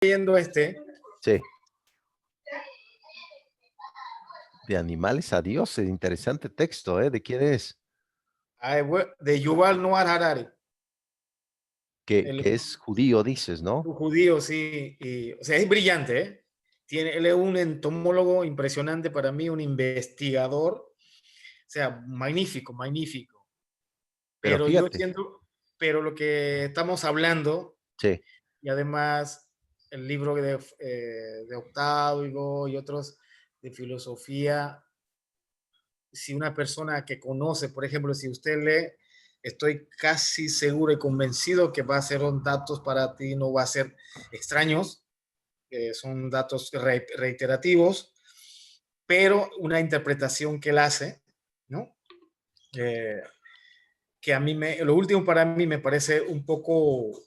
leyendo este. Sí. De animales a dioses, interesante texto, ¿eh? ¿De quién es? De Yuval Noah Harari. Que El es judío, dices, ¿no? judío, sí. O sea, es brillante, ¿eh? Él es un entomólogo impresionante para mí, un investigador. O sea, magnífico, magnífico. Pero Pero yo fíjate, siento, pero lo que estamos hablando, sí, y además el libro de Octávio y otros de filosofía, si una persona que conoce, por ejemplo, si usted lee, estoy casi seguro y convencido que va a ser datos para ti, no va a ser extraños, son datos reiterativos, pero una interpretación que él hace, ¿no? Eh, que a mí lo último para mí me parece un poco,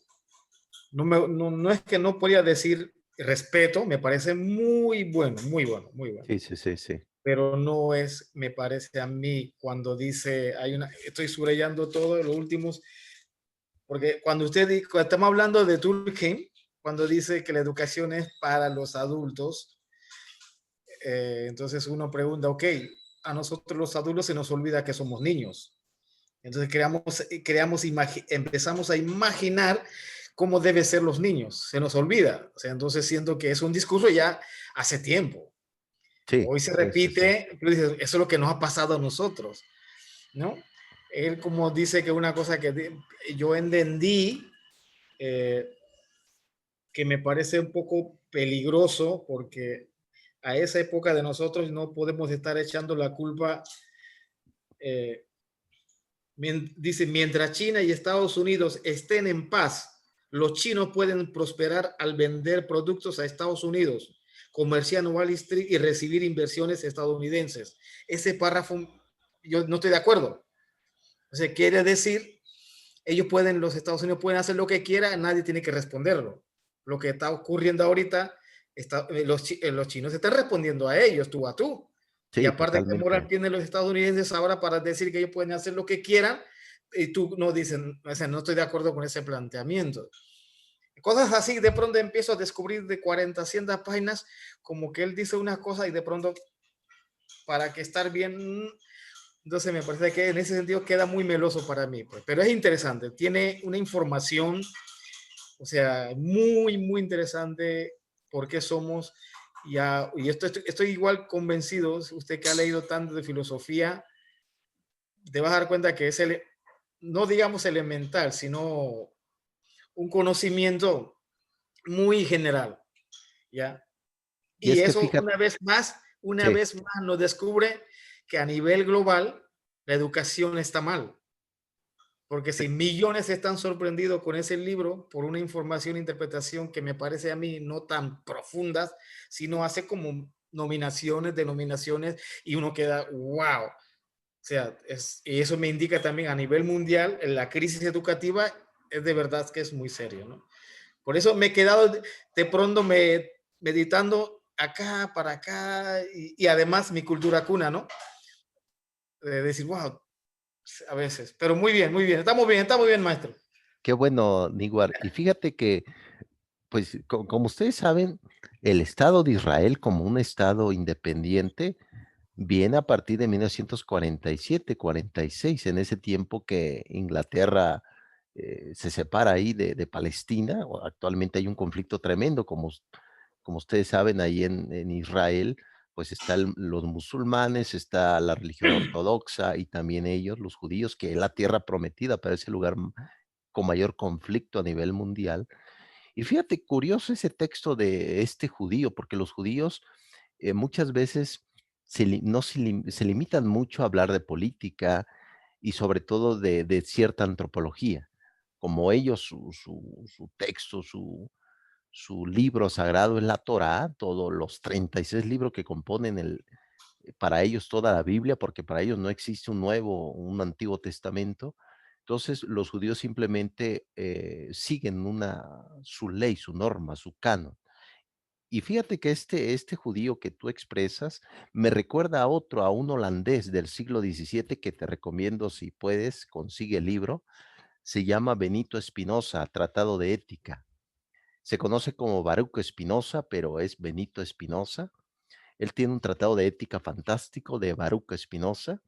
no es que no podía decir respeto, me parece muy bueno, muy bueno, muy bueno. sí, sí, sí, sí. Pero no es, me parece a mí, cuando dice, estoy subrayando todo, los últimos, porque cuando cuando estamos hablando de Durkheim, cuando dice que la educación es para los adultos, entonces uno pregunta, ok, a nosotros los adultos se nos olvida que somos niños. Entonces empezamos a imaginar cómo deben ser los niños. Se nos olvida. O sea, entonces siento que es un discurso ya hace tiempo. Sí, Hoy se sí, sí, sí. repite, eso es lo que nos ha pasado a nosotros, ¿no? Él como dice que una cosa que yo entendí, eh, que me parece un poco peligroso, porque a esa época de nosotros no podemos estar echando la culpa. eh, Dice, mientras China y Estados Unidos estén en paz, los chinos pueden prosperar al vender productos a Estados Unidos, comerciar en Wall Street y recibir inversiones estadounidenses. Ese párrafo, yo no estoy de acuerdo. O sea, quiere decir, los Estados Unidos pueden hacer lo que quieran, nadie tiene que responderlo. Lo que está ocurriendo ahorita, los chinos están respondiendo a ellos, tú a tú. Y Sí, aparte, ¿qué moral totalmente. tienen los estadounidenses ahora para decir que ellos pueden hacer lo que quieran? Y tú no dicen, o sea, no estoy de acuerdo con ese planteamiento. Cosas así, de pronto empiezo a descubrir de 40, 100 páginas, como que él dice una cosa y de pronto, para que estar bien, entonces me parece que en ese sentido queda muy meloso para mí. Pues. Pero es interesante, tiene una información, o sea, muy, muy interesante por qué somos. Y estoy igual convencido, usted que ha leído tanto de filosofía, te vas a dar cuenta que es no digamos elemental, sino un conocimiento muy general, ¿ya? Y Y es que eso fíjate, una sí, vez más nos descubre que a nivel global la educación está mal. Porque si millones están sorprendidos con ese libro por una información e interpretación que me parece a mí no tan profundas, sino hace como nominaciones, denominaciones, y uno queda, wow. O sea, y eso me indica también a nivel mundial, la crisis educativa es de verdad que es muy serio, ¿no? Por eso me he quedado de pronto meditando acá, para acá, y además mi cultura cuna, ¿no? De decir, wow, a veces. Pero muy bien, muy bien. Está muy bien, maestro. qué bueno, Niguar. Y fíjate que, pues, como ustedes saben, el Estado de Israel como un Estado independiente viene a partir de 1947, 46, en ese tiempo que Inglaterra se separa ahí de Palestina. Actualmente hay un conflicto tremendo, como ustedes saben, ahí en Israel, pues están los musulmanes, está la religión ortodoxa y también ellos, los judíos, que es la tierra prometida para ese lugar con mayor conflicto a nivel mundial. Y fíjate, curioso ese texto de este judío, porque los judíos muchas veces no se limitan mucho a hablar de política y sobre todo de cierta antropología. Como ellos, su texto, su libro sagrado es la Torá, todos los 36 libros que componen para ellos toda la Biblia, porque para ellos no existe un nuevo, un antiguo testamento. Entonces los judíos simplemente siguen su ley, su norma, su canon. Y fíjate que este judío que tú expresas me recuerda a otro, a un holandés del siglo XVII que te recomiendo si puedes, consigue el libro. Se llama Benito Espinosa, Tratado de Ética. Se conoce como Baruch Spinoza, pero es Benito Spinoza. Él tiene un tratado de ética fantástico de Baruch Spinoza.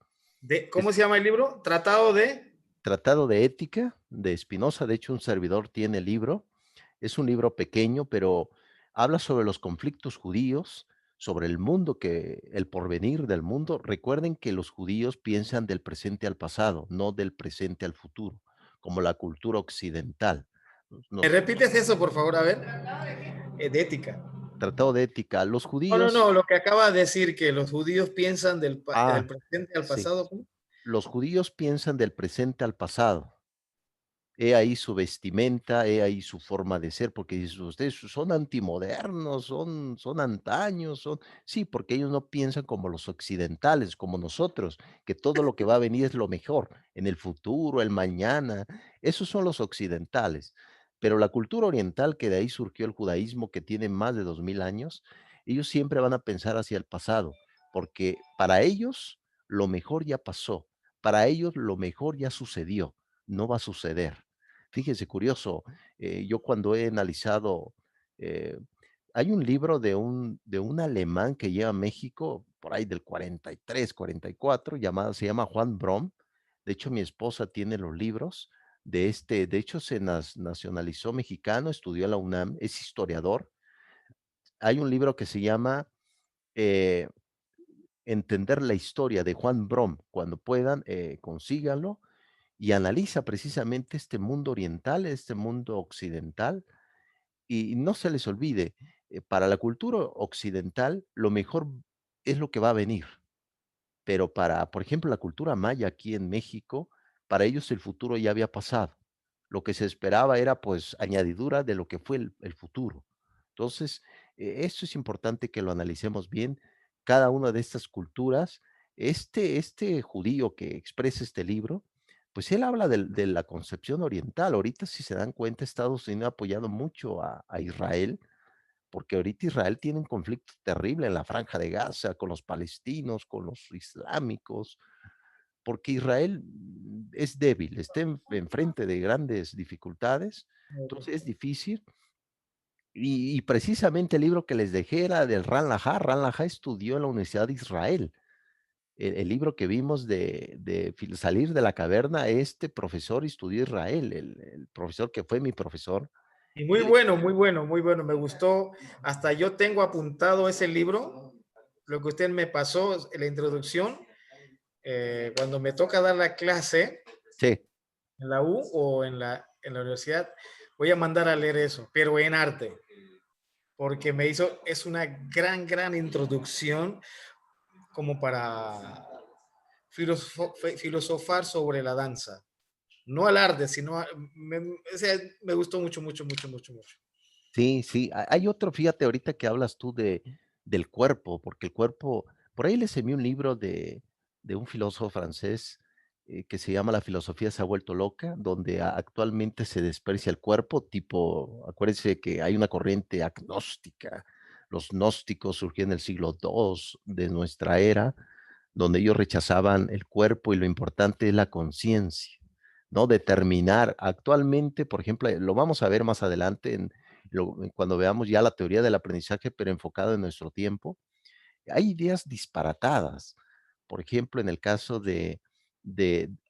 ¿Cómo se llama el libro? Tratado de... Tratado de Ética de Spinoza, de hecho un servidor tiene el libro, es un libro pequeño, pero habla sobre los conflictos judíos, sobre el mundo el porvenir del mundo. Recuerden que los judíos piensan del presente al pasado, no del presente al futuro, como la cultura occidental. ¿Me Nos, repites eso, por favor? A ver. De ética. Tratado de Ética, los No, no, judíos, no, lo que acaba de decir, que los judíos piensan del ah, presente al sí, pasado. ¿Cómo? los judíos piensan del presente al pasado. He ahí su vestimenta, he ahí su forma de ser, porque dices, ustedes son antimodernos, son antaños, son... Sí, porque ellos no piensan como los occidentales, como nosotros, que todo lo que va a venir es lo mejor, en el futuro, el mañana. Esos son los occidentales. Pero la cultura oriental, que de ahí surgió el judaísmo, que tiene más de 2000 años, ellos siempre van a pensar hacia el pasado, porque para ellos lo mejor ya pasó, para ellos lo mejor ya sucedió, no va a suceder. Fíjese, curioso, yo cuando he analizado, eh, hay un libro de un alemán que lleva a México por ahí del 43, 44, se llama Juan Brom. De hecho, mi esposa tiene los libros de hecho, se nacionalizó mexicano, estudió en la UNAM, es historiador. Hay un libro que se llama eh, Entender la historia de Juan Brom. Cuando puedan, consíganlo y analiza precisamente este mundo oriental, este mundo occidental, y no se les olvide, para la cultura occidental, lo mejor es lo que va a venir. Pero para, por ejemplo, la cultura maya aquí en México, para ellos el futuro ya había pasado. Lo que se esperaba era, pues, añadidura de lo que fue el futuro. Entonces, esto es importante que lo analicemos bien. Cada una de estas culturas, este judío que expresa este libro, pues él habla de la concepción oriental. Ahorita, si se dan cuenta, Estados Unidos ha apoyado mucho a Israel, porque ahorita Israel tiene un conflicto terrible en la Franja de Gaza con los palestinos, con los islámicos, porque Israel es débil, está enfrente de grandes dificultades, entonces es difícil. Y precisamente el libro que les dejé era del Ran Lahar. Ran Lahar estudió en la Universidad de Israel. El libro que vimos de Salir de la Caverna, este profesor estudió Israel, el profesor que fue mi profesor. Y muy Él, bueno, muy bueno, muy bueno. Me gustó. Hasta yo tengo apuntado ese libro, lo que usted me pasó, la introducción. Cuando me toca dar la clase sí, en la U o en la universidad, voy a mandar a leer eso, pero en arte, porque es una gran, gran introducción como para filosofar sobre la danza. No al arte, sino, o sea, me gustó mucho, mucho, mucho, mucho, mucho. sí, sí. Hay otro, fíjate, ahorita que hablas tú del cuerpo, porque el cuerpo, por ahí les envié un libro de un filósofo francés que se llama La filosofía se ha vuelto loca, donde actualmente se desprecia el cuerpo, tipo, acuérdense que hay una corriente agnóstica, los gnósticos surgieron en el siglo II de nuestra era, donde ellos rechazaban el cuerpo y lo importante es la conciencia, ¿no? Determinar actualmente, por ejemplo, lo vamos a ver más adelante cuando veamos ya la teoría del aprendizaje, pero enfocado en nuestro tiempo, hay ideas disparatadas. Por ejemplo, en el caso de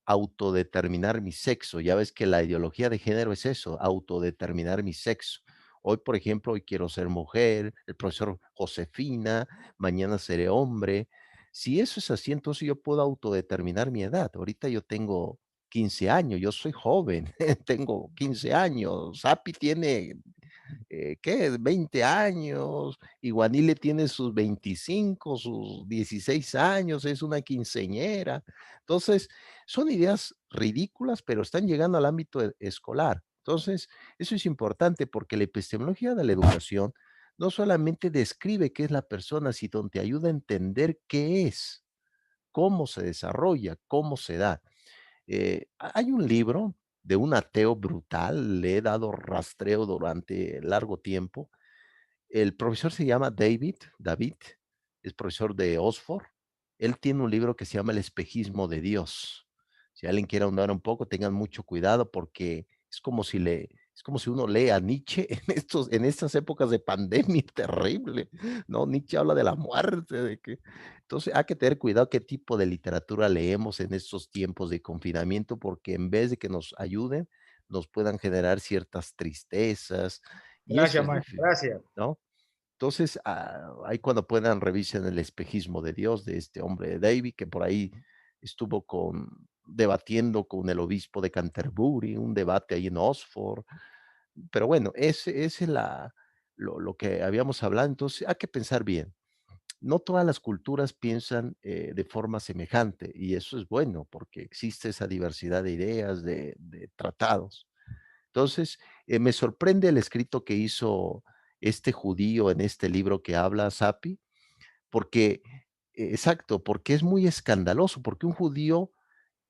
autodeterminar mi sexo, ya ves que la ideología de género es eso, autodeterminar mi sexo. Hoy, por ejemplo, hoy quiero ser mujer, el profesor Josefina, mañana seré hombre. Si eso es así, entonces yo puedo autodeterminar mi edad. Ahorita yo tengo 15 años, yo soy joven, tengo 15 años. Sapi tiene ¿qué? 20 años, Iguanile tiene sus 25, sus 16 años, es una quinceñera. Entonces, son ideas ridículas, pero están llegando al ámbito escolar. Entonces, eso es importante porque la epistemología de la educación no solamente describe qué es la persona, sino te ayuda a entender qué es, cómo se desarrolla, cómo se da. Hay un libro de un ateo brutal, le he dado rastreo durante largo tiempo. El profesor se llama David, es profesor de Oxford. Él tiene un libro que se llama El espejismo de Dios. Si alguien quiere ahondar un poco, tengan mucho cuidado porque es como si Es como si uno lee a Nietzsche en estas épocas de pandemia terrible, ¿no? Nietzsche habla de la muerte, de que entonces hay que tener cuidado qué tipo de literatura leemos en estos tiempos de confinamiento, porque en vez de que nos ayuden, nos puedan generar ciertas tristezas, y eso Gracias, es maestro. difícil, Gracias. ¿no? Entonces, ahí cuando puedan revisen el espejismo de Dios de este hombre David, que por ahí estuvo debatiendo con el obispo de Canterbury, un debate ahí en Oxford. Pero bueno, ese es lo que habíamos hablado. Entonces, hay que pensar bien. No todas las culturas piensan de forma semejante, y eso es bueno, porque existe esa diversidad de ideas, de tratados. Entonces, me sorprende el escrito que hizo este judío en este libro que habla Sapi, porque, exacto, porque es muy escandaloso, porque un judío,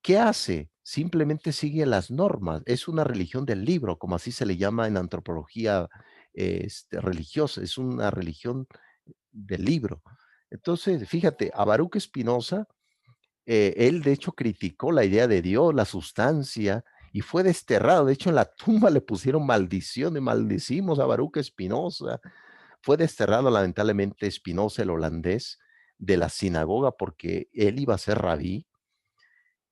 ¿qué hace? Simplemente sigue las normas. Es una religión del libro, como así se le llama en antropología religiosa. Es una religión del libro. Entonces, fíjate, a Baruch Spinoza, él de hecho criticó la idea de Dios, la sustancia, y fue desterrado. De hecho, en la tumba le pusieron maldiciones, maldecimos a Baruch Spinoza. Fue desterrado lamentablemente Spinoza, el holandés, de la sinagoga porque él iba a ser rabí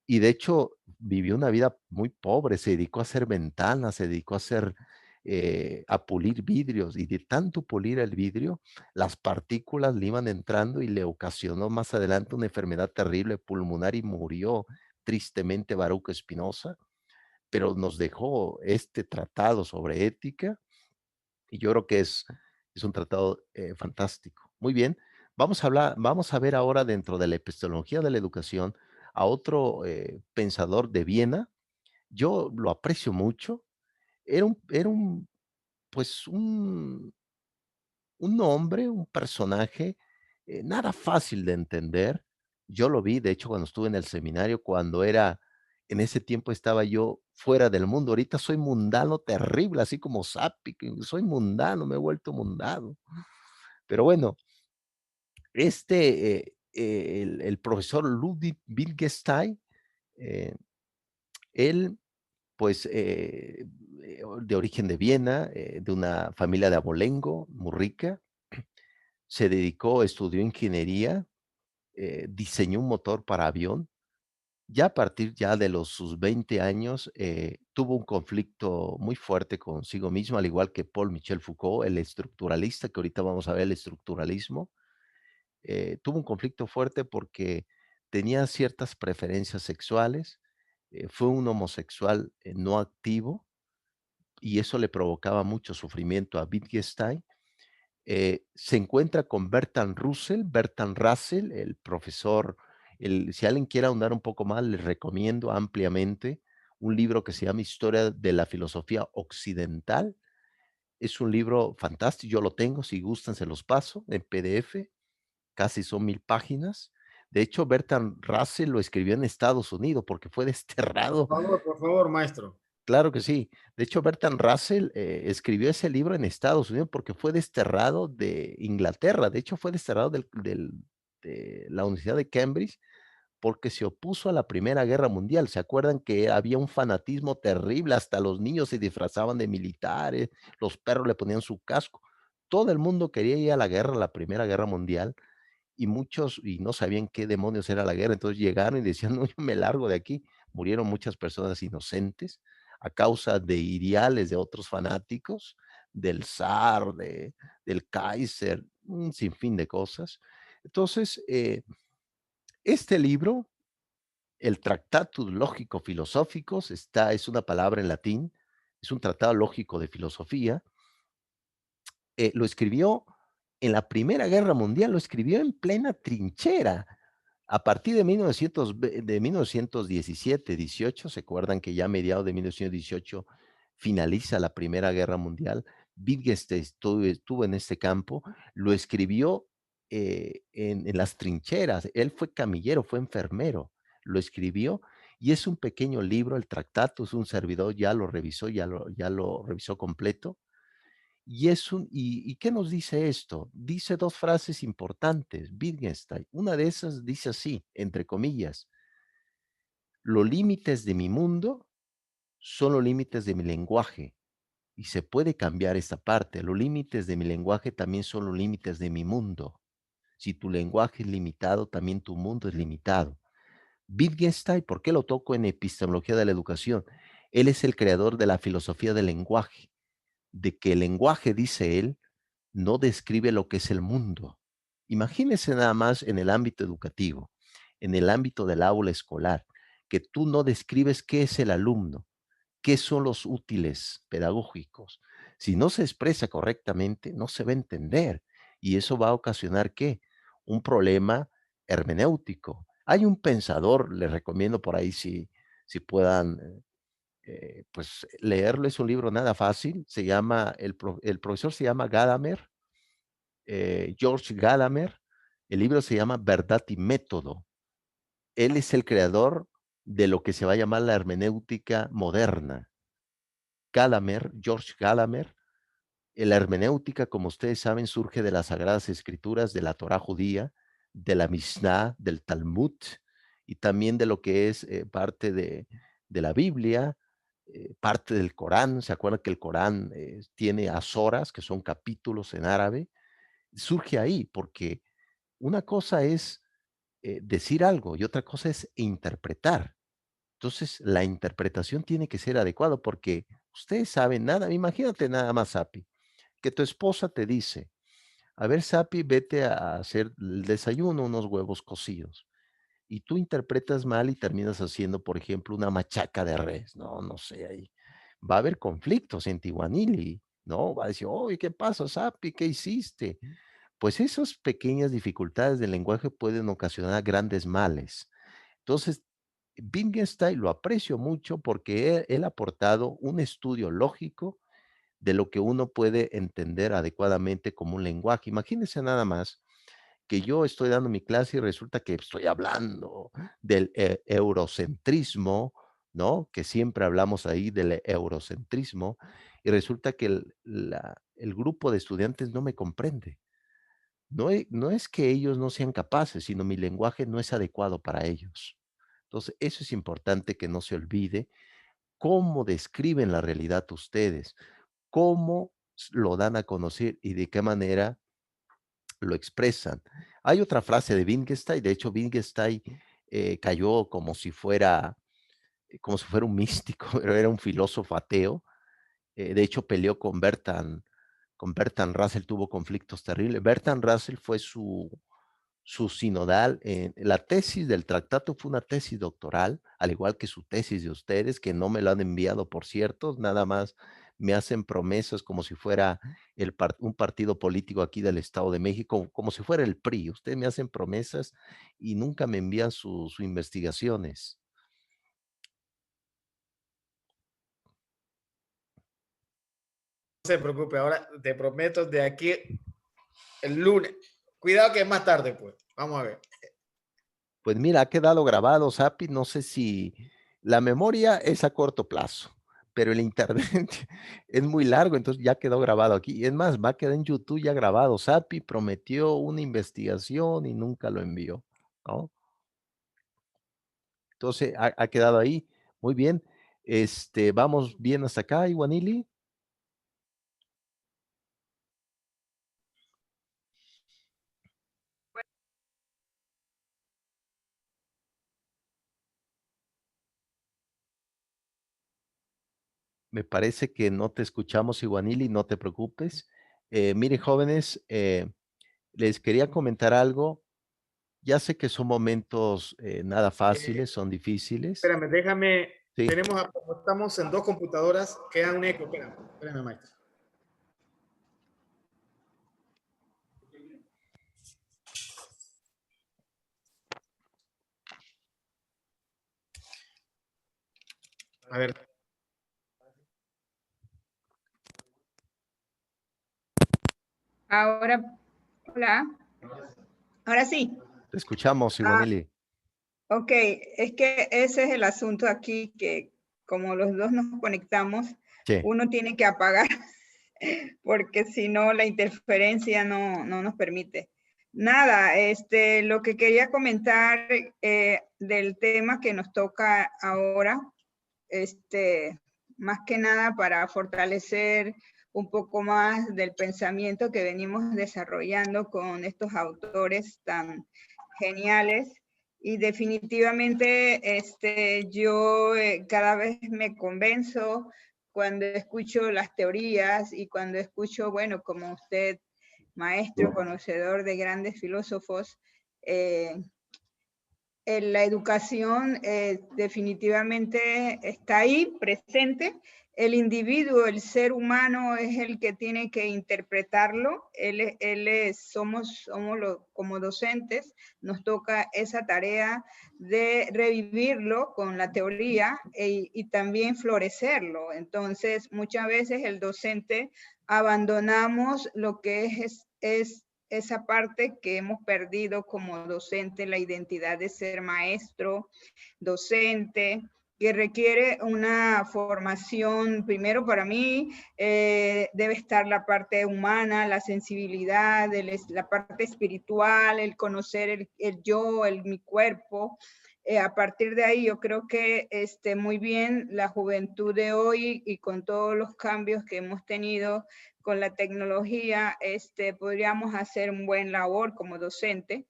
y de hecho vivió una vida muy pobre, se dedicó a hacer ventanas, se dedicó a pulir vidrios y de tanto pulir el vidrio, las partículas le iban entrando y le ocasionó más adelante una enfermedad terrible pulmonar y murió tristemente Baruch Spinoza, pero nos dejó este tratado sobre ética y yo creo que es un tratado fantástico. Muy bien, vamos a ver ahora dentro de la epistemología de la educación a otro pensador de Viena. Yo lo aprecio mucho. Era pues un hombre, un personaje, nada fácil de entender. Yo lo vi, de hecho, cuando estuve en el seminario, en ese tiempo estaba yo fuera del mundo. Ahorita soy mundano terrible, así como Sapi, que soy mundano, me he vuelto mundano. Pero bueno, el profesor Ludwig Wittgenstein, eh, él, pues, de origen de Viena, de una familia de abolengo, muy rica, se dedicó, estudió ingeniería, diseñó un motor para avión. Ya a partir ya de sus 20 años, tuvo un conflicto muy fuerte consigo mismo, al igual que Paul Michel Foucault, el estructuralista, que ahorita vamos a ver el estructuralismo. Tuvo un conflicto fuerte porque tenía ciertas preferencias sexuales, fue un homosexual no activo y eso le provocaba mucho sufrimiento a Wittgenstein. Se encuentra con Bertrand Russell, el profesor, si alguien quiere ahondar un poco más, les recomiendo ampliamente un libro que se llama Historia de la Filosofía Occidental. Es un libro fantástico, yo lo tengo, si gustan se los paso en PDF, casi son 1000 páginas. De hecho, Bertrand Russell lo escribió en Estados Unidos porque fue desterrado. Por favor, maestro. Claro que sí. De hecho, Bertrand Russell, escribió ese libro en Estados Unidos porque fue desterrado de Inglaterra. De hecho, fue desterrado de la Universidad de Cambridge porque se opuso a la Primera Guerra Mundial. ¿Se acuerdan que había un fanatismo terrible? Hasta los niños se disfrazaban de militares, los perros le ponían su casco. Todo el mundo quería ir a la guerra, a la Primera Guerra Mundial, y no sabían qué demonios era la guerra. Entonces llegaron y decían: "No, yo me largo de aquí". Murieron muchas personas inocentes a causa de ideales de otros fanáticos, del zar, del Kaiser, un sinfín de cosas. Entonces, este libro, el Tractatus Lógico Filosóficos, es una palabra en latín, es un tratado lógico de filosofía. Lo escribió en la Primera Guerra Mundial, lo escribió en plena trinchera. A partir de 1917, 18, se acuerdan que ya a mediados de 1918 finaliza la Primera Guerra Mundial. Wittgenstein estuvo en este campo, lo escribió en las trincheras. Él fue camillero, fue enfermero, lo escribió y es un pequeño libro, el Tractatus, un servidor ya lo revisó, ya lo revisó completo. ¿Y qué nos dice esto? Dice 2 frases importantes, Wittgenstein. Una de esas dice así, entre comillas: "Los límites de mi mundo son los límites de mi lenguaje. y se puede cambiar esta parte. Los límites de mi lenguaje también son los límites de mi mundo. Si tu lenguaje es limitado, también tu mundo es limitado. Wittgenstein, ¿por qué lo toco en epistemología de la educación? Él es el creador de la filosofía del lenguaje, de que el lenguaje, dice él, no describe lo que es el mundo. Imagínese nada más en el ámbito educativo, en el ámbito del aula escolar, que tú no describes qué es el alumno, qué son los útiles pedagógicos. Si no se expresa correctamente, no se va a entender. Y eso va a ocasionar, ¿qué? Un problema hermenéutico. Hay un pensador, les recomiendo por ahí si puedan pues leerlo, es un libro nada fácil, se llama, el profesor se llama Gadamer, George Gadamer, el libro se llama Verdad y Método. Él es el creador de lo que se va a llamar la hermenéutica moderna. Gadamer, George Gadamer, la hermenéutica, como ustedes saben, surge de las Sagradas Escrituras, de la Torá judía, de la Mishnah, del Talmud, y también de lo que es parte de la Biblia, parte del Corán. ¿Se acuerdan que el Corán tiene asoras, que son capítulos en árabe? Surge ahí, porque una cosa es decir algo y otra cosa es interpretar. Entonces, la interpretación tiene que ser adecuada porque ustedes saben nada, imagínate nada más, Api, que tu esposa te dice, a ver, Sapi, vete a hacer el desayuno, unos huevos cocidos. Y tú interpretas mal y terminas haciendo, por ejemplo, una machaca de res. No, no sé, ahí va a haber conflictos en Tijuanili, ¿no? Va a decir, oye, ¿qué pasa, Sapi? ¿Qué hiciste? Pues esas pequeñas dificultades del lenguaje pueden ocasionar grandes males. Entonces, Wittgenstein lo aprecio mucho porque él ha aportado un estudio lógico de lo que uno puede entender adecuadamente como un lenguaje. Imagínense nada más que yo estoy dando mi clase y resulta que estoy hablando del eurocentrismo, ¿no? Que siempre hablamos ahí del eurocentrismo y resulta que el grupo de estudiantes no me comprende. No es que ellos no sean capaces, sino mi lenguaje no es adecuado para ellos. Entonces, eso es importante que no se olvide cómo describen la realidad ustedes, cómo lo dan a conocer y de qué manera lo expresan. Hay otra frase de Wittgenstein, de hecho Wittgenstein cayó como si fuera un místico, pero era un filósofo ateo. De hecho peleó con Bertrand Russell, tuvo conflictos terribles. Bertrand Russell fue su sinodal. La tesis del tratado fue una tesis doctoral, al igual que su tesis de ustedes, que no me lo han enviado, por cierto, nada más me hacen promesas como si fuera un partido político aquí del Estado de México, como si fuera el PRI. Ustedes me hacen promesas y nunca me envían sus investigaciones. No se preocupe, ahora te prometo de aquí el lunes. Cuidado que es más tarde, pues. Vamos a ver. Pues mira, ha quedado grabado, Sapi. No sé si la memoria es a corto plazo, pero el internet es muy largo, entonces ya quedó grabado aquí. Es más, va a quedar en YouTube ya grabado. Sapi prometió una investigación y nunca lo envió, ¿no? Entonces ha quedado ahí. Muy bien. Vamos bien hasta acá, Iguanili. Me parece que no te escuchamos, Iguanili, no te preocupes. Miren, jóvenes, les quería comentar algo. Ya sé que son momentos nada fáciles, son difíciles. Espérame, déjame. Sí, Como estamos en dos computadoras, queda un eco. Espérame, maestro. A ver. Ahora, hola. Ahora sí. te escuchamos, Iguanili. Ok, es que ese es el asunto aquí, que como los dos nos conectamos, Sí, uno tiene que apagar, porque si no la interferencia no nos permite. Nada, lo que quería comentar del tema que nos toca ahora, más que nada para fortalecer un poco más del pensamiento que venimos desarrollando con estos autores tan geniales. Y definitivamente yo cada vez me convenzo cuando escucho las teorías y cuando escucho, bueno, como usted, maestro, conocedor de grandes filósofos, la educación definitivamente está ahí, presente. El individuo, el ser humano es el que tiene que interpretarlo. Somos como docentes, nos toca esa tarea de revivirlo con la teoría y también florecerlo. Entonces, muchas veces el docente abandonamos lo que es esa parte que hemos perdido como docente, la identidad de ser maestro, docente, que requiere una formación, primero para mí, debe estar la parte humana, la sensibilidad, la parte espiritual, el conocer el yo, mi cuerpo. A partir de ahí yo creo que muy bien la juventud de hoy y con todos los cambios que hemos tenido con la tecnología, podríamos hacer un buen labor como docente,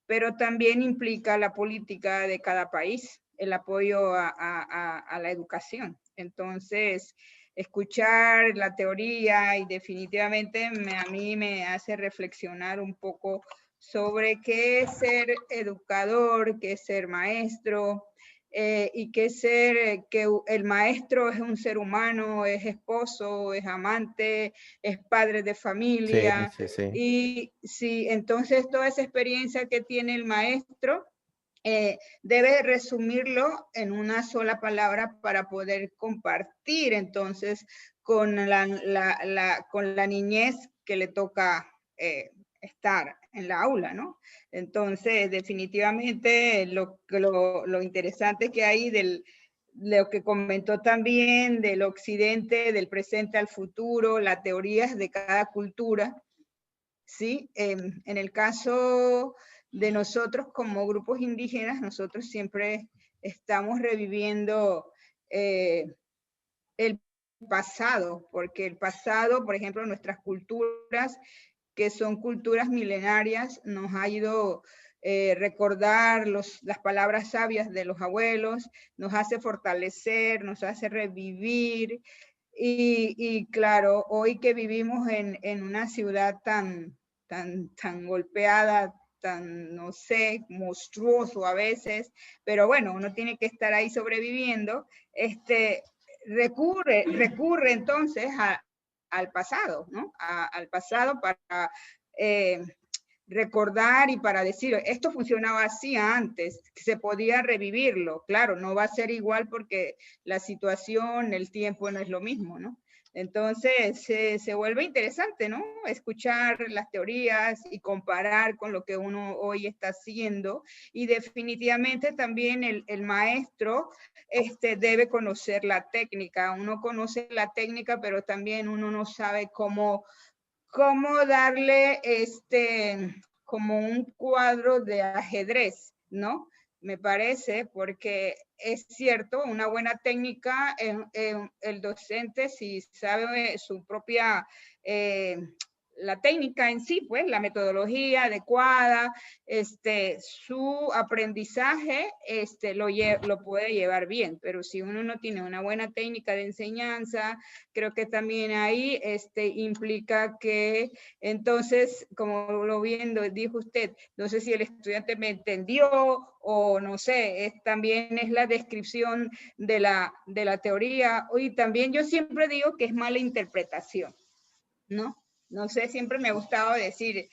pero también implica la política de cada país, el apoyo a la educación. Entonces, escuchar la teoría y definitivamente a mí me hace reflexionar un poco sobre qué es ser educador, qué es ser maestro, y que el maestro es un ser humano, es esposo, es amante, es padre de familia. Sí, sí, sí. Y sí, entonces toda esa experiencia que tiene el maestro debe resumirlo en una sola palabra para poder compartir entonces con la niñez que le toca estar en la aula, ¿no? Entonces, definitivamente lo interesante que hay lo que comentó también del occidente, del presente al futuro, las teorías de cada cultura, ¿sí? En el caso de nosotros como grupos indígenas, nosotros siempre estamos reviviendo el pasado, porque el pasado, por ejemplo, nuestras culturas, que son culturas milenarias, nos ha ido recordar las palabras sabias de los abuelos, nos hace fortalecer, nos hace revivir. Y claro, hoy que vivimos en una ciudad tan golpeada, tan, no sé, monstruoso a veces, pero bueno, uno tiene que estar ahí sobreviviendo, recurre entonces al pasado, ¿no? Al pasado para recordar y para decir, esto funcionaba así antes, se podía revivirlo. Claro, no va a ser igual porque la situación, el tiempo no es lo mismo, ¿no? Entonces se vuelve interesante, ¿no? Escuchar las teorías y comparar con lo que uno hoy está haciendo. Y definitivamente también el maestro debe conocer la técnica. Uno conoce la técnica, pero también uno no sabe cómo darle como un cuadro de ajedrez, ¿no? Me parece, porque es cierto, una buena técnica, el docente, si sabe su propia, la técnica en sí, pues, la metodología adecuada, su aprendizaje, lo puede llevar bien, pero si uno no tiene una buena técnica de enseñanza, creo que también ahí, implica que, entonces, como lo viendo, dijo usted, no sé si el estudiante me entendió o no sé, también es la descripción de la teoría, y también yo siempre digo que es mala interpretación, ¿no? No sé, siempre me ha gustado decir,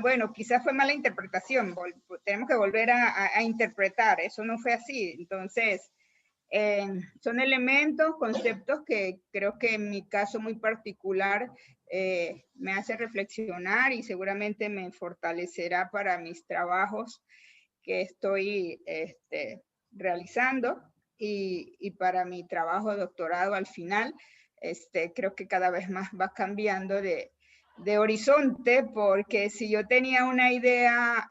bueno, quizás fue mala interpretación, tenemos que volver a interpretar, eso no fue así. Entonces, son elementos, conceptos que creo que en mi caso muy particular me hace reflexionar y seguramente me fortalecerá para mis trabajos que estoy realizando y para mi trabajo de doctorado al final. Creo que cada vez más va cambiando de horizonte, porque si yo tenía una idea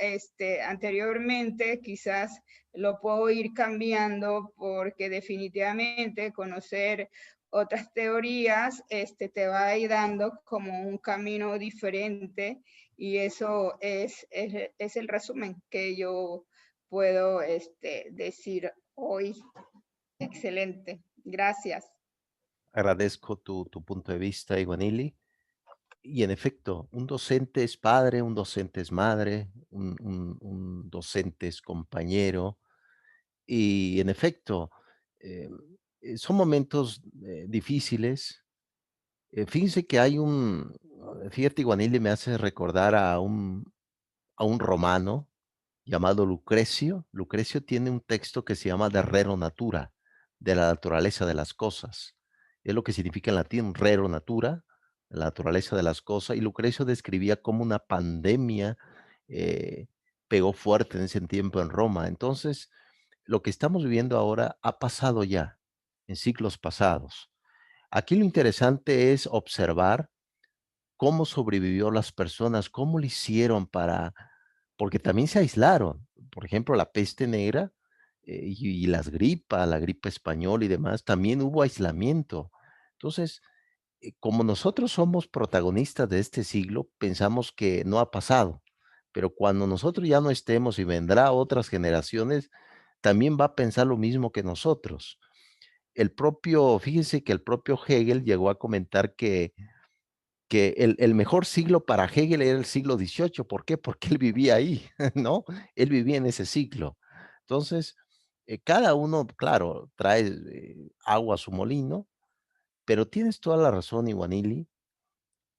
anteriormente, quizás lo puedo ir cambiando, porque definitivamente conocer otras teorías, te va a ir dando como un camino diferente y eso es el resumen que yo puedo decir hoy. Excelente, gracias. Agradezco tu punto de vista, Iguanili. Y en efecto, un docente es padre, un docente es madre, un docente es compañero. Y en efecto, eh, son momentos difíciles. Fíjense que hay fíjate, Iguanili me hace recordar a un romano llamado Lucrecio. Lucrecio tiene un texto que se llama De Rero Natura, de la naturaleza de las cosas. Es lo que significa en latín rero natura, la naturaleza de las cosas. Y Lucrecio describía cómo una pandemia eh, pegó fuerte en ese tiempo en Roma. Entonces, lo que estamos viviendo ahora ha pasado ya, en siglos pasados. Aquí lo interesante es observar cómo sobrevivió las personas, cómo lo hicieron porque también se aislaron. Por ejemplo, la peste negra y las gripas, la gripe española y demás, también hubo aislamiento. Entonces, como nosotros somos protagonistas de este siglo, pensamos que no ha pasado, pero cuando nosotros ya no estemos y vendrá otras generaciones, también va a pensar lo mismo que nosotros. Fíjense que el propio Hegel llegó a comentar que el mejor siglo para Hegel era el siglo XVIII. ¿Por qué? Porque él vivía ahí, ¿no? Él vivía en ese siglo. Entonces, cada uno, claro, trae agua a su molino, pero tienes toda la razón, Iguanili,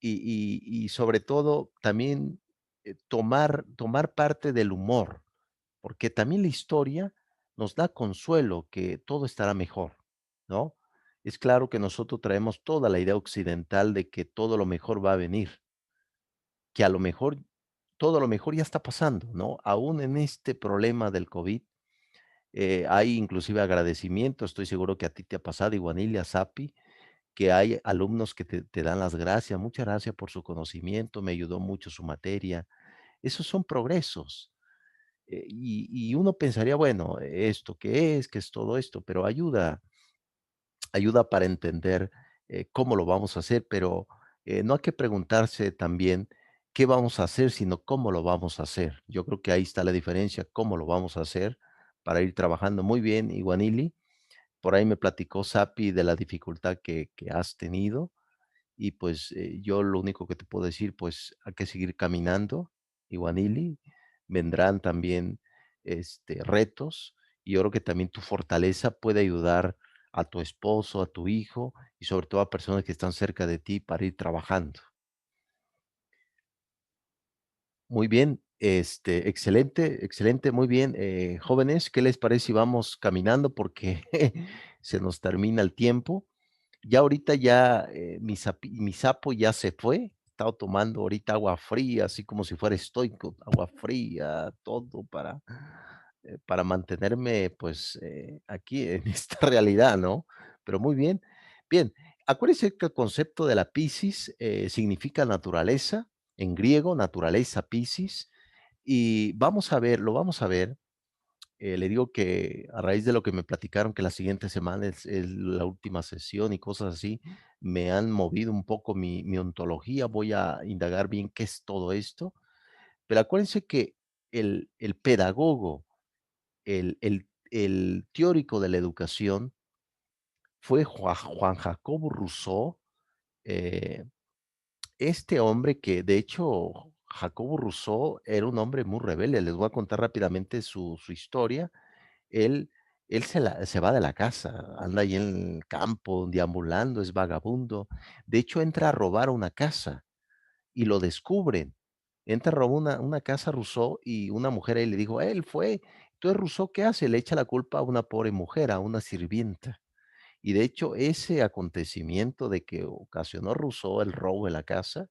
y sobre todo también tomar parte del humor, porque también la historia nos da consuelo que todo estará mejor, ¿no? Es claro que nosotros traemos toda la idea occidental de que todo lo mejor va a venir, que a lo mejor todo lo mejor ya está pasando, ¿no? Aún en este problema del COVID, hay inclusive agradecimiento, estoy seguro que a ti te ha pasado, Iguanilia, Sapi, que hay alumnos que te dan las gracias, muchas gracias por su conocimiento, me ayudó mucho su materia. Esos son progresos. Y uno pensaría, bueno, ¿esto qué es? ¿Qué es todo esto? Pero ayuda para entender cómo lo vamos a hacer, pero no hay que preguntarse también qué vamos a hacer, sino cómo lo vamos a hacer. Yo creo que ahí está la diferencia, cómo lo vamos a hacer para ir trabajando muy bien, Iguanili. Por ahí me platicó Sapi de la dificultad que has tenido y pues yo lo único que te puedo decir, pues hay que seguir caminando, Iguanili. Vendrán también retos y yo creo que también tu fortaleza puede ayudar a tu esposo, a tu hijo y sobre todo a personas que están cerca de ti para ir trabajando. Muy bien, excelente, excelente, muy bien. Jóvenes, ¿qué les parece si vamos caminando? Porque se nos termina el tiempo. Ya ahorita ya mi sapo ya se fue. Estaba tomando ahorita agua fría, así como si fuera estoico, agua fría, todo para mantenerme pues aquí en esta realidad, ¿no? Pero muy bien. Bien, acuérdense que el concepto de la Piscis significa naturaleza, en griego, naturaleza Piscis, y lo vamos a ver. Le digo que a raíz de lo que me platicaron que la siguiente semana es la última sesión y cosas así, me han movido un poco mi ontología. Voy a indagar bien qué es todo esto. Pero acuérdense que el pedagogo, el teórico de la educación fue Juan Jacobo Rousseau. eh, este hombre que de hecho Jacobo Rousseau era un hombre muy rebelde. Les voy a contar rápidamente su historia. Él él se va de la casa, anda ahí en el campo deambulando, es vagabundo. De hecho, entra a robar una casa y lo descubren. Entra a robar una casa Rousseau y una mujer ahí le dijo: "Él fue". Entonces, Rousseau, ¿qué hace? Le echa la culpa a una pobre mujer, a una sirvienta. Y de hecho, ese acontecimiento de que ocasionó Rousseau el robo de la casa,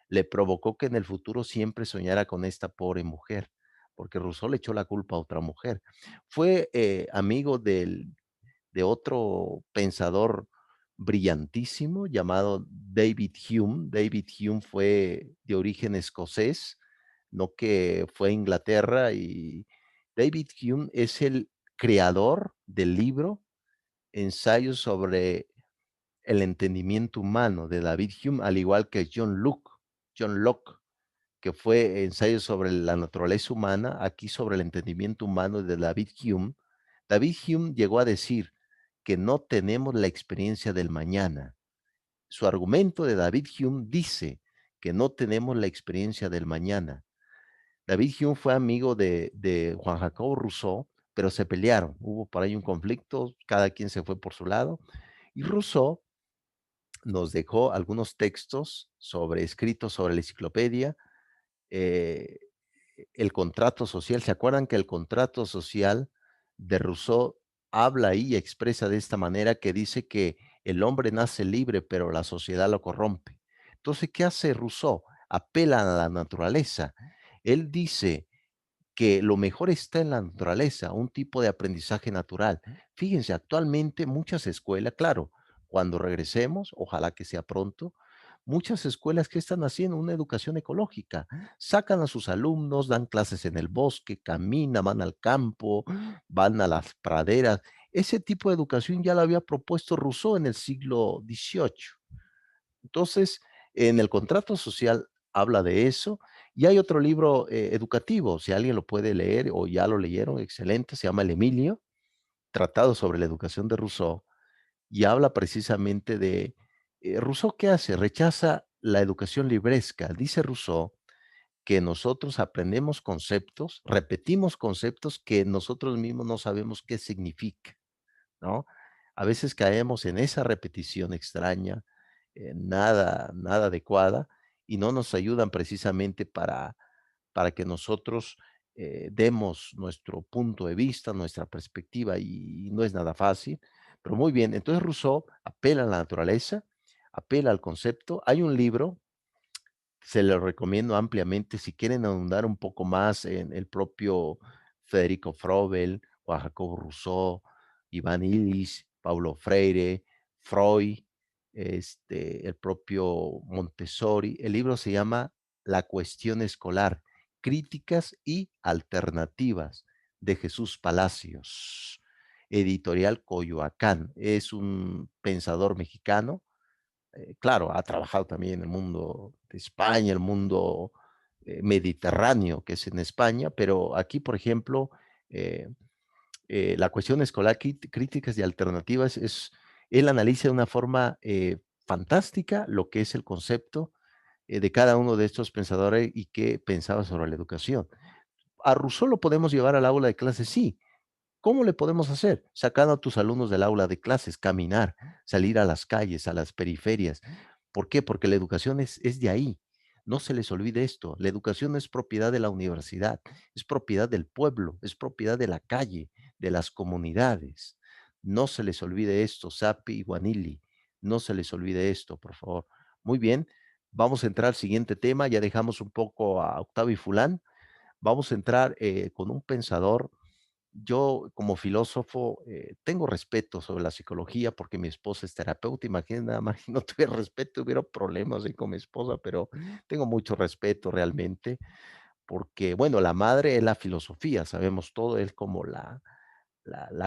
le provocó que en el futuro siempre soñara con esta pobre mujer, porque Rousseau le echó la culpa a otra mujer. Fue amigo de otro pensador brillantísimo llamado David Hume. David Hume fue de origen escocés, no que fue a Inglaterra, y David Hume es el creador del libro Ensayos sobre El entendimiento humano de David Hume, al igual que John Locke, que fue ensayo sobre la naturaleza humana, aquí sobre el entendimiento humano de David Hume. David Hume llegó a decir que no tenemos la experiencia del mañana. Su argumento de David Hume dice que no tenemos la experiencia del mañana. David Hume fue amigo de Juan Jacobo Rousseau, pero se pelearon. Hubo por ahí un conflicto, cada quien se fue por su lado. Y Rousseau nos dejó algunos textos escritos sobre la enciclopedia, eh, el contrato social. ¿Se acuerdan que el contrato social de Rousseau habla ahí y expresa de esta manera que dice que el hombre nace libre, pero la sociedad lo corrompe? Entonces, ¿qué hace Rousseau? Apela a la naturaleza. Él dice que lo mejor está en la naturaleza, un tipo de aprendizaje natural. Fíjense, actualmente muchas escuelas, claro, cuando regresemos, ojalá que sea pronto, muchas escuelas que están haciendo una educación ecológica, sacan a sus alumnos, dan clases en el bosque, caminan, van al campo, van a las praderas. Ese tipo de educación ya lo había propuesto Rousseau en el siglo XVIII. Entonces, en el contrato social habla de eso. Y hay otro libro educativo, si alguien lo puede leer o ya lo leyeron, excelente, se llama El Emilio, Tratado sobre la Educación de Rousseau, y habla precisamente de Rousseau. ¿Qué hace? Rechaza la educación libresca. Dice Rousseau que nosotros aprendemos conceptos, repetimos conceptos que nosotros mismos no sabemos qué significa, ¿no? A veces caemos en esa repetición extraña, nada adecuada, y no nos ayudan precisamente para que nosotros demos nuestro punto de vista, nuestra perspectiva, y no es nada fácil. Pero muy bien, entonces Rousseau apela a la naturaleza, apela al concepto. Hay un libro, se lo recomiendo ampliamente si quieren ahondar un poco más en el propio Federico Froebel, Juan Jacobo Rousseau, Iván Illich, Paulo Freire, Freud, el propio Montessori. El libro se llama La cuestión escolar, críticas y alternativas, de Jesús Palacios, editorial Coyoacán. Es un pensador mexicano, claro, ha trabajado también en el mundo de España, el mundo mediterráneo, que es en España, pero aquí, por ejemplo, eh, la cuestión escolar, críticas y alternativas, él analiza de una forma fantástica lo que es el concepto de cada uno de estos pensadores y qué pensaba sobre la educación. A Rousseau lo podemos llevar al aula de clases, sí. ¿Cómo le podemos hacer? Sacando a tus alumnos del aula de clases, caminar, salir a las calles, a las periferias. ¿Por qué? Porque la educación es de ahí. No se les olvide esto. La educación no es propiedad de la universidad, es propiedad del pueblo, es propiedad de la calle, de las comunidades. No se les olvide esto, Sapi y Guanili. No se les olvide esto, por favor. Muy bien, vamos a entrar al siguiente tema. Ya dejamos un poco a Octavio y Fulán. Vamos a entrar con un pensador. Yo, como filósofo, tengo respeto sobre la psicología porque mi esposa es terapeuta. Imagínate, nada más, si no tuviera respeto, hubiera problemas ahí con mi esposa, pero tengo mucho respeto realmente porque, bueno, la madre es la filosofía, sabemos todo, es como la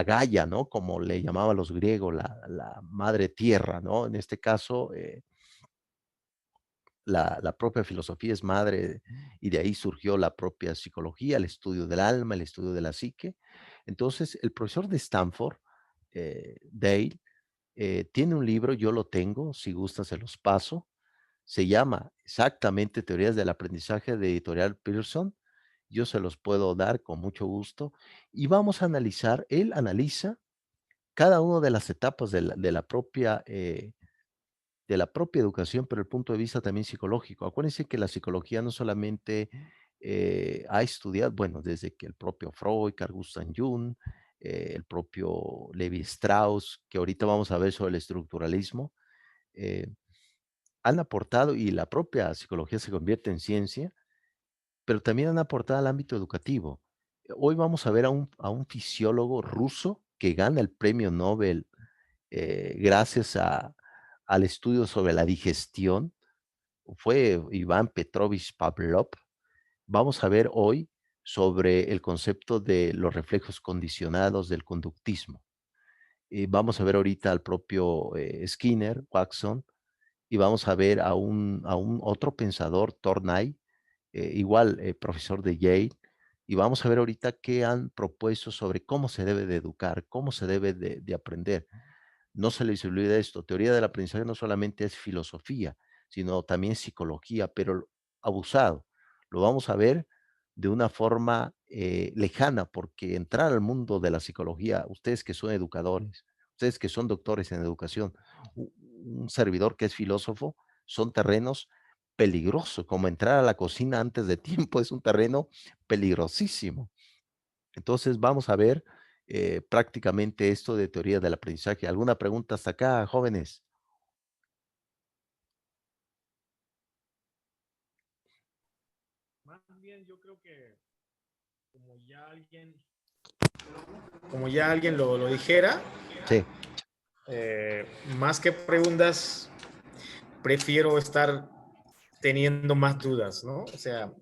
Gaia, ¿no? Como le llamaban los griegos, la madre tierra, ¿no? En este caso, la propia filosofía es madre, y de ahí surgió la propia psicología, el estudio del alma, el estudio de la psique. Entonces, el profesor de Stanford, Dale, tiene un libro, yo lo tengo, si gustan se los paso. Se llama exactamente Teorías del Aprendizaje, de Editorial Pearson. Yo se los puedo dar con mucho gusto. Y vamos a analizar, él analiza cada una de las etapas de la propia educación, pero el punto de vista también psicológico. Acuérdense que la psicología no solamente ha estudiado, bueno, desde que el propio Freud, Carl Gustav Jung, el propio Levi Strauss, que ahorita vamos a ver sobre el estructuralismo, eh, han aportado, y la propia psicología se convierte en ciencia, pero también han aportado al ámbito educativo. Hoy vamos a ver a un fisiólogo ruso que gana el premio Nobel gracias al estudio sobre la digestión. Fue Iván Petrovich Pavlov. Vamos a ver hoy sobre el concepto de los reflejos condicionados del conductismo. vamos a ver ahorita al propio Skinner, Watson, y vamos a ver a un otro pensador, Tornay, igual profesor de Yale, y vamos a ver ahorita qué han propuesto sobre cómo se debe de educar, cómo se debe de aprender. No se les olvide esto, teoría del aprendizaje no solamente es filosofía, sino también psicología, pero abusado. Lo vamos a ver de una forma lejana, porque entrar al mundo de la psicología, ustedes que son educadores, ustedes que son doctores en educación, un servidor que es filósofo, son terrenos peligrosos, como entrar a la cocina antes de tiempo es un terreno peligrosísimo. Entonces vamos a ver prácticamente esto de teoría del aprendizaje. ¿Alguna pregunta hasta acá, jóvenes? Más bien, yo creo que como ya alguien lo dijera, Sí, eh, más que preguntas, prefiero estar teniendo más dudas, ¿no? O sea,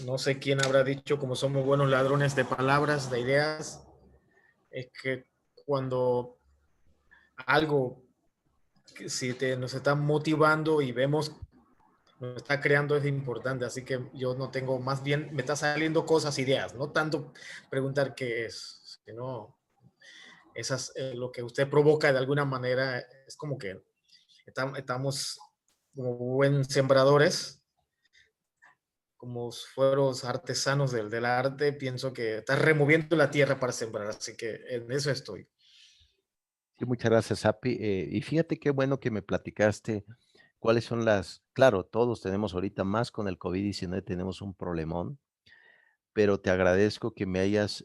no sé quién habrá dicho, como somos buenos ladrones de palabras, de ideas, es que cuando algo, que si nos está motivando y vemos, nos está creando, es importante. Así que yo no tengo, más bien me está saliendo cosas, ideas, no tanto preguntar qué es, sino esas, lo que usted provoca de alguna manera, es como que estamos como buen sembradores, como fueros artesanos del arte, pienso que está removiendo la tierra para sembrar, así que en eso estoy. sí, muchas gracias, Api. Y fíjate qué bueno que me platicaste cuáles son claro, todos tenemos ahorita más con el COVID-19, tenemos un problemón, pero te agradezco que me hayas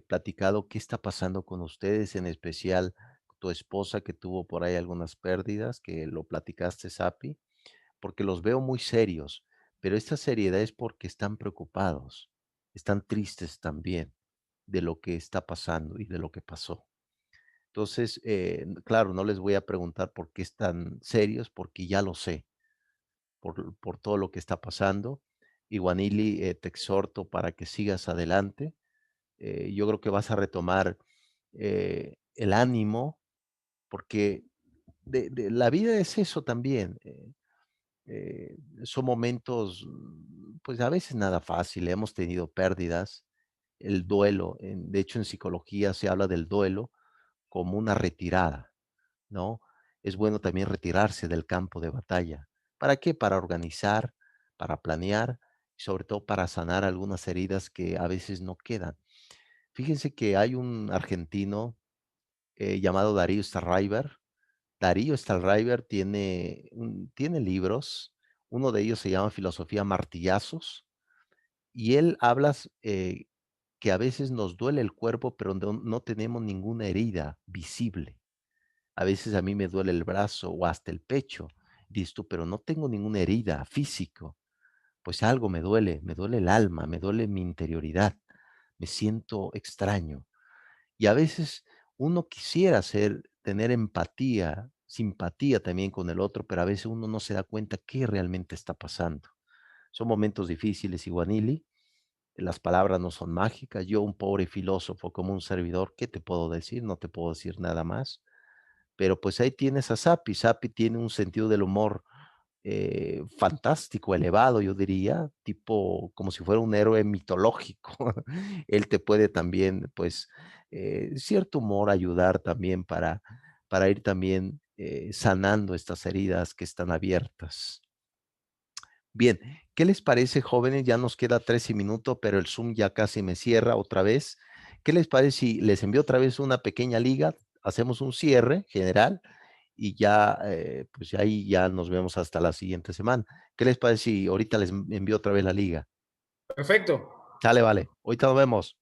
platicado qué está pasando con ustedes, en especial tu esposa que tuvo por ahí algunas pérdidas, que lo platicaste, Api, porque los veo muy serios, pero esta seriedad es porque están preocupados, están tristes también de lo que está pasando y de lo que pasó. Entonces, claro, no les voy a preguntar por qué están serios, porque ya lo sé, por todo lo que está pasando. Y Wanili, te exhorto para que sigas adelante. Yo creo que vas a retomar el ánimo, porque la vida es eso también. Son momentos, pues a veces nada fácil. Hemos tenido pérdidas, el duelo. De hecho, en psicología se habla del duelo como una retirada, ¿no? Es bueno también retirarse del campo de batalla. ¿Para qué? Para organizar, para planear y sobre todo para sanar algunas heridas que a veces no quedan. Fíjense que hay un argentino llamado Darío Starriver. Darío Starriver tiene libros, uno de ellos se llama Filosofía Martillazos, y él habla que a veces nos duele el cuerpo, pero no tenemos ninguna herida visible. A veces a mí me duele el brazo o hasta el pecho. Dices tú, pero no tengo ninguna herida físico. Pues algo me duele el alma, me duele mi interioridad, me siento extraño. Y a veces uno quisiera tener empatía, simpatía también con el otro, pero a veces uno no se da cuenta qué realmente está pasando. Son momentos difíciles, Iguanili. Las palabras no son mágicas. Yo, un pobre filósofo como un servidor, ¿qué te puedo decir? No te puedo decir nada más. Pero pues ahí tienes a Sapi. Sapi tiene un sentido del humor fantástico, elevado, yo diría, tipo como si fuera un héroe mitológico. Él te puede también, pues, cierto humor ayudar también para ir también sanando estas heridas que están abiertas. Bien, ¿qué les parece, jóvenes? Ya nos queda 13 minutos, pero el Zoom ya casi me cierra otra vez. ¿Qué les parece si les envío otra vez una pequeña liga? Hacemos un cierre general y ya, pues ahí ya nos vemos hasta la siguiente semana. ¿Qué les parece si ahorita les envío otra vez la liga? Perfecto. Sale, vale. Ahorita nos vemos.